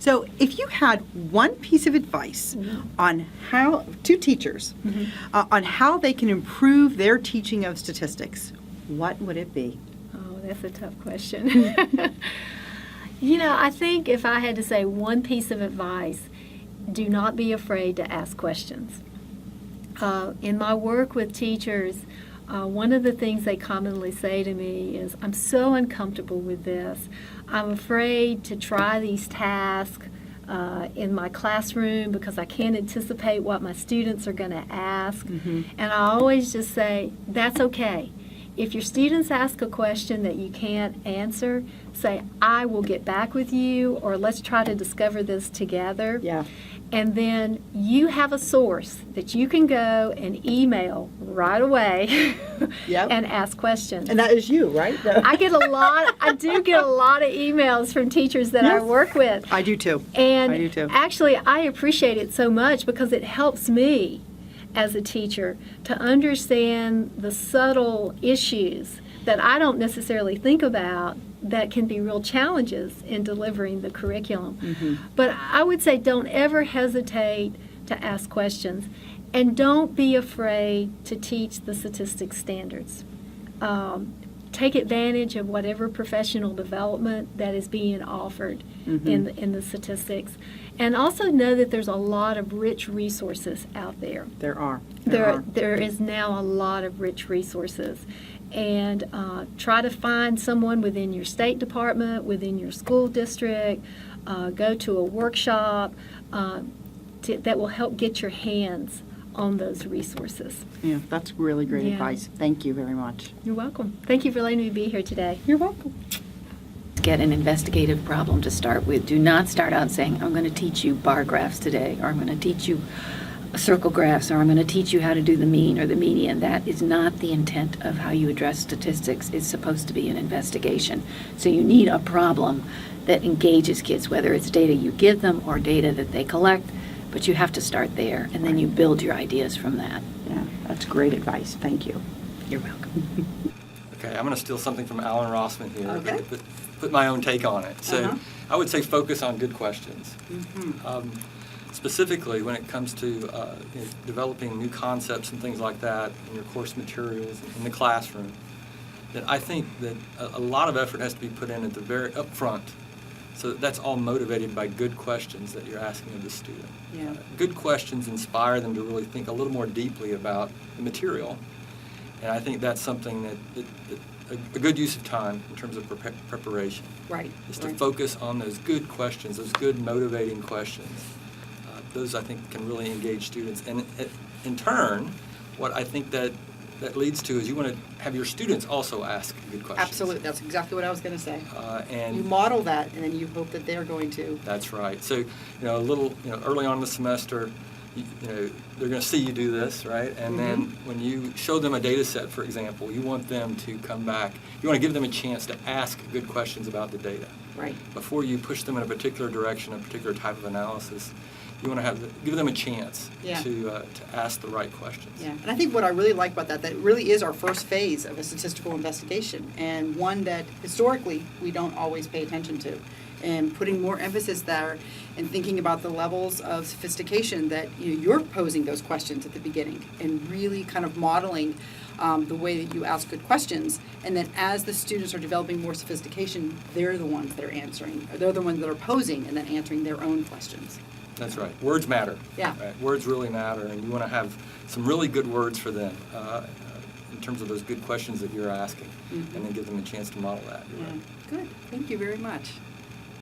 So if you had one piece of advice on how, to teachers, on how they can improve their teaching of statistics, what would it be? Oh, that's a tough question. I think if I had to say one piece of advice, do not be afraid to ask questions. In my work with teachers, one of the things they commonly say to me is, I'm so uncomfortable with this. I'm afraid to try these tasks in my classroom because I can't anticipate what my students are going to ask. And I always just say, that's okay. If your students ask a question that you can't answer, say, I will get back with you, or let's try to discover this together. Yeah. And then you have a source that you can go and email right away and ask questions. And that is you, right? I do get a lot of emails from teachers that I work with. I do too. And I do too. Actually, I appreciate it so much because it helps me as a teacher to understand the subtle issues that I don't necessarily think about that can be real challenges in delivering the curriculum. But I would say don't ever hesitate to ask questions, and don't be afraid to teach the statistics standards. Take advantage of whatever professional development that is being offered in the statistics. And also know that there's a lot of rich resources out there. There are. There is now a lot of rich resources. And try to find someone within your state department, within your school district, go to a workshop that will help get your hands on those resources. Yeah, that's really great advice. Thank you very much. You're welcome. Thank you for letting me be here today. You're welcome. Get an investigative problem to start with. Do not start out saying, I'm going to teach you bar graphs today, or I'm going to teach you circle graphs, or I'm going to teach you how to do the mean or the median. That is not the intent of how you address statistics. It's supposed to be an investigation. So you need a problem that engages kids, whether it's data you give them or data that they collect, but you have to start there, and then you build your ideas from that. Yeah, that's great advice. Thank you. You're welcome. Okay, I'm going to steal something from Alan Rossman here, Okay. but put my own take on it. So I would say focus on good questions. Specifically when it comes to developing new concepts and things like that in your course materials in the classroom, that I think that a lot of effort has to be put in at the very up front. So that's all motivated by good questions that you're asking of the student. Yeah. Good questions inspire them to really think a little more deeply about the material. And I think that's something that a good use of time in terms of preparation. Right. Is to focus on those good questions, those good motivating questions. Those, I think, can really engage students. And in turn, what I think that leads to is you want to have your students also ask good questions. Absolutely. That's exactly what I was going to say. And you model that, and then you hope that they're going to. That's right. So, early on in the semester, they're going to see you do this, right? And then when you show them a data set, for example, you want them to come back. You want to give them a chance to ask good questions about the data. Right. Before you push them in a particular direction, a particular type of analysis, you want to give them a chance to ask the right questions. Yeah, and I think what I really like about that really is our first phase of a statistical investigation, and one that historically we don't always pay attention to. And putting more emphasis there and thinking about the levels of sophistication that you're posing those questions at the beginning, and really kind of modeling the way that you ask good questions, and then as the students are developing more sophistication, they're the ones that are answering, or they're the ones that are posing and then answering their own questions. That's right. Words matter. Yeah. Right? Words really matter, and you want to have some really good words for them in terms of those good questions that you're asking, and then give them a chance to model that. Yeah. Good. Thank you very much.